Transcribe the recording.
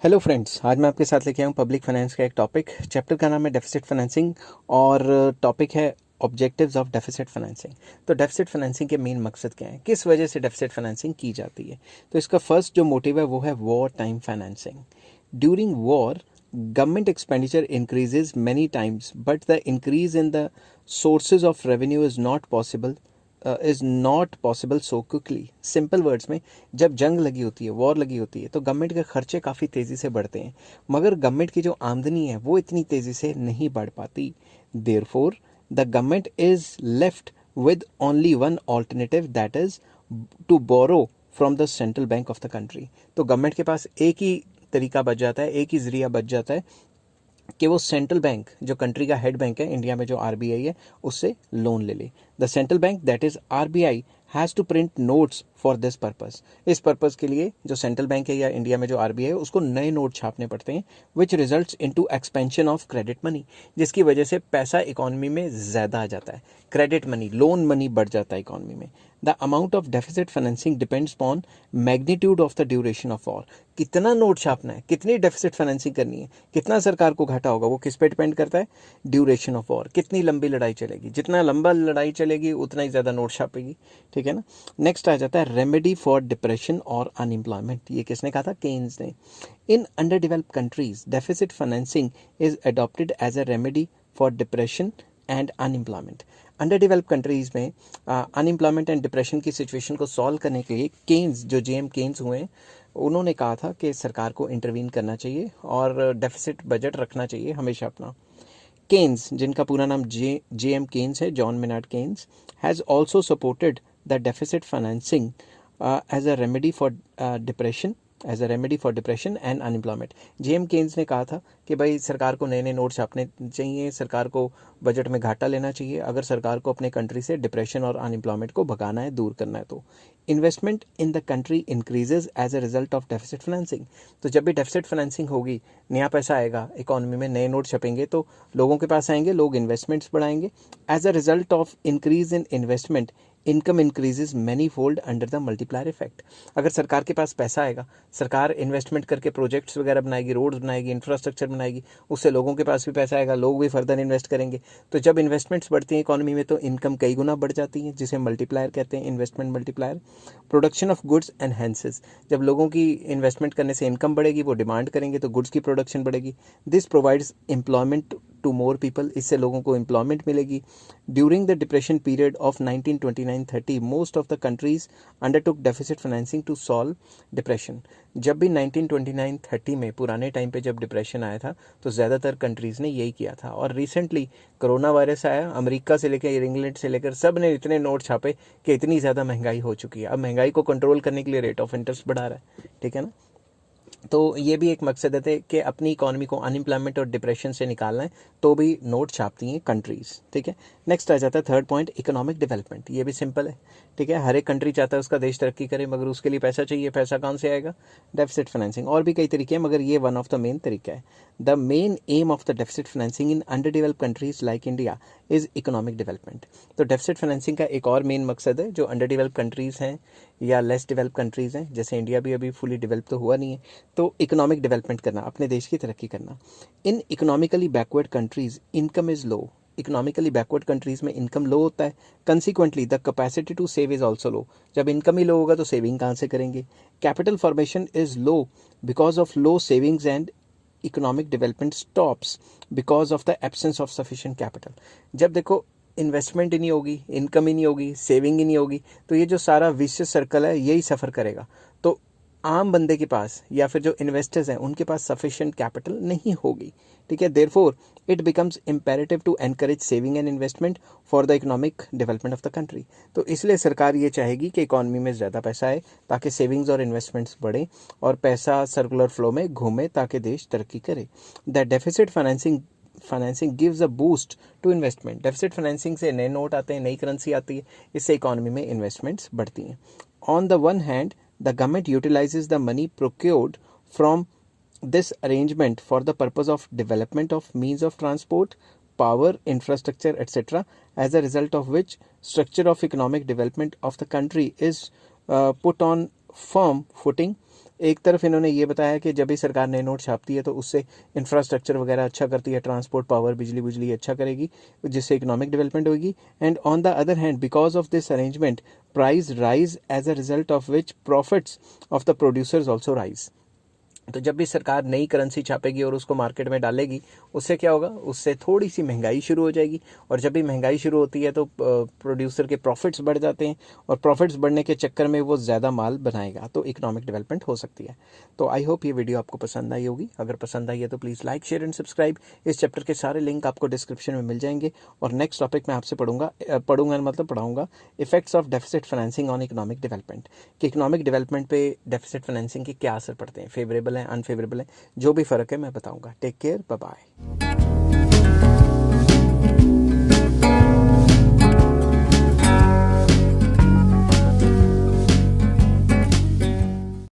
Hello friends, आज मैं आपके साथ लेके आया हूँ पब्लिक फाइनेंस का एक टॉपिक। चैप्टर का नाम है डेफिसिट फाइनेंसिंग और टॉपिक है ऑब्जेक्टिव्स ऑफ डेफिसिट फाइनेंसिंग। तो डेफिसिट फाइनेंसिंग के मेन मकसद क्या है, किस वजह से डेफिसिट फाइनेंसिंग की जाती है। तो इसका फर्स्ट जो मोटिव है वो है war time financing. During war government expenditure increases many times, but the increase in the sources of revenue is not possible so quickly. Simple words में, जब जंग लगी होती है, वॉर लगी होती है, तो गवर्नमेंट के खर्चे काफ़ी तेज़ी से बढ़ते हैं, मगर गवर्नमेंट की जो आमदनी है वो इतनी तेज़ी से नहीं बढ़ पाती। Therefore the government is left with only one alternative, that is to borrow from the central bank of the country. तो गवर्नमेंट के पास एक ही तरीका बच जाता है, एक ही जरिया बच जाता है कि वो सेंट्रल बैंक, जो कंट्री का हेड बैंक है इंडिया में, जो आरबीआई है, उससे लोन ले ले। The central bank, that is RBI, has to print notes for this purpose. इस पर्पस के लिए जो सेंट्रल बैंक है या इंडिया में जो आरबीआई है, उसको नए नोट छापने पड़ते हैं, which results into expansion of credit money, जिसकी वजह से पैसा इकोनॉमी में ज़्यादा आ जाता है, क्रेडिट मनी, लोन मनी बढ़ जाता है इकोनॉमी में। The amount of deficit financing depends upon magnitude of the duration of war. कितना नोट छापना है, कितनी डेफिसिट फाइनेंसिंग करनी है, कितना सरकार को घाटा होगा, वो किस पे डिपेंड करता है, ड्यूरेशन ऑफ वॉर, कितनी लंबी लड़ाई चलेगी। जितना लंबा लड़ाई चलेगी उतना ही ज़्यादा नोट छापेगी, ठीक है ना। नेक्स्ट आ जाता है रेमेडी फॉर डिप्रेशन और अनएम्प्लॉयमेंट। ये किसने कहा था, केन्स ने। In under developed countries deficit financing is adopted as a remedy for depression and unemployment. Under develop countries में अनएम्प्लॉयमेंट एंड डिप्रेशन की सिचुएशन को सॉल्व करने के लिए केन्स, जो जेएम केन्स हुए हैं, उन्होंने कहा था कि सरकार को इंटरवीन करना चाहिए और डेफिसिट बजट रखना चाहिए हमेशा अपना। केन्स, जिनका पूरा नाम जेएम केन्स है, John Maynard Keynes, has also supported the deficit financing as a remedy for depression and unemployment. JM Keynes ने कहा था कि भाई सरकार को नए नए नोट छापने चाहिए, सरकार को बजट में घाटा लेना चाहिए अगर सरकार को अपने कंट्री से डिप्रेशन और अनएम्प्लॉयमेंट को भगाना है, दूर करना है। तो investment in the country increases as a result of deficit financing. तो जब भी डेफिसिट फाइनेंसिंग होगी, नया पैसा आएगा इकोनॉमी में, नए नोट छपेंगे तो लोगों के पास आएंगे, लोग इन्वेस्टमेंट्स बढ़ाएंगे। As a result of increase in investment, income increases many fold under the multiplier effect. अगर सरकार के पास पैसा आएगा, सरकार इन्वेस्टमेंट करके प्रोजेक्ट्स वगैरह बनाएगी, रोड्स बनाएगी, इंफ्रास्ट्रक्चर बनाएगी, उससे लोगों के पास भी पैसा आएगा, लोग भी फर्दर इन्वेस्ट करेंगे। तो जब इन्वेस्टमेंट्स बढ़ती हैं इकोनॉमी में तो इनकम कई गुना बढ़ जाती है, जिसे मल्टीप्लायर कहते हैं, investment multiplier. Production of goods enhances, जब लोगों की इन्वेस्टमेंट करने से इनकम बढ़ेगी, वो डिमांड करेंगे तो गुड्स की प्रोडक्शन बढ़ेगी। This provides employment to more people, इससे लोगों को एम्प्लॉयमेंट मिलेगी। During the depression period of 1929-30 most of the countries undertook deficit financing to solve depression. जब भी 1929-30 में, पुराने टाइम पे जब डिप्रेशन आया था, तो ज़्यादातर कंट्रीज़ ने यही किया था। और रिसेंटली कोरोना वायरस आया, अमेरिका से लेकर इंग्लैंड से लेकर सब ने इतने नोट छापे कि इतनी ज़्यादा महंगाई हो चुकी है। अब महंगाई को कंट्रोल करने के लिए रेट ऑफ इंटरेस्ट बढ़ा रहा है, ठीक है ना। तो ये भी एक मकसद है कि अपनी इकोनॉमी को अनएम्प्लॉयमेंट और डिप्रेशन से निकालना है, तो भी नोट छापती हैं कंट्रीज़, ठीक है। नेक्स्ट आ जाता है थर्ड पॉइंट, इकोनॉमिक डेवलपमेंट। ये भी सिंपल है, ठीक है। हर एक कंट्री चाहता है उसका देश तरक्की करे, मगर उसके लिए पैसा चाहिए। पैसा कहाँ से आएगा, डेफिसिट फाइनेंसिंग। और भी कई तरीके हैं, मगर ये वन ऑफ द मेन तरीका है। The main M of the deficit financing in under developed countries like India is economic development. तो डेफिसिट फाइनेंसिंग का एक और मेन मकसद है, जो अंडर डेवलप्ड कंट्रीज़ हैं या लेस डेवलप कंट्रीज़ हैं, जैसे इंडिया भी अभी फुली डेवलप तो हुआ नहीं है, तो इकोनॉमिक डेवलपमेंट करना, अपने देश की तरक्की करना। In economically backward countries income is low. Economically backward countries में इनकम लो होता है, consequently the capacity to save is also low. जब इनकम ही लो होगा तो सेविंग कहाँ से करेंगे। Capital formation is low because of low savings and economic development stops because of the absence of sufficient capital. जब देखो इन्वेस्टमेंट ही नहीं होगी, इनकम ही नहीं होगी, सेविंग ही नहीं होगी, तो ये जो सारा विशियस सर्कल है यही सफ़र करेगा। तो आम बंदे के पास या फिर जो इन्वेस्टर्स हैं उनके पास सफिशिएंट कैपिटल नहीं होगी, ठीक है। Therefore it becomes imperative to encourage saving and investment for the economic development of the country. तो इसलिए सरकार ये चाहेगी कि इकोनॉमी में ज़्यादा पैसा आए, ताकि सेविंग्स और इन्वेस्टमेंट्स बढ़े और पैसा सर्कुलर फ्लो में घूमे, ताकि देश तरक्की करे। The deficit financing gives a boost to investment. Deficit financing से नए नोट आते हैं, नई करेंसी आती है, इससे इकोनॉमी में इन्वेस्टमेंट्स बढ़ती हैं। On the one hand, the government utilizes the money procured from this arrangement for the purpose of development of means of transport, power, infrastructure, etc., as a result of which structure of economic development of the country is put on firm footing एक तरफ इन्होंने ये बताया कि जब भी सरकार नए नोट छापती है तो उससे इंफ्रास्ट्रक्चर वगैरह अच्छा करती है, ट्रांसपोर्ट, पावर, बिजली अच्छा करेगी, जिससे इकोनॉमिक डेवलपमेंट होगी। And on the other hand, because of this arrangement, price rise as a result of which profits of the producers also rise. तो जब भी सरकार नई करेंसी छापेगी और उसको मार्केट में डालेगी, उससे क्या होगा, उससे थोड़ी सी महंगाई शुरू हो जाएगी, और जब भी महंगाई शुरू होती है तो प्रोड्यूसर के प्रॉफिट्स बढ़ जाते हैं, और प्रॉफिट्स बढ़ने के चक्कर में वो ज़्यादा माल बनाएगा, तो इकोनॉमिक डेवलपमेंट हो सकती है। तो आई होप ये वीडियो आपको पसंद आई होगी। अगर पसंद आई है तो please like, share and subscribe. इस चैप्टर के सारे लिंक आपको डिस्क्रिप्शन में मिल जाएंगे। और नेक्स्ट टॉपिक मैं आपसे पढ़ाऊंगा effects of deficit financing on economic development, कि इकोनॉमिक डेवलपमेंट पे डेफिसिट फाइनेंसिंग के क्या असर पड़ते हैं, फेवरेबल है, अनफेवरेबल है, जो भी फ़र्क है मैं बताऊंगा। Take care, bye bye.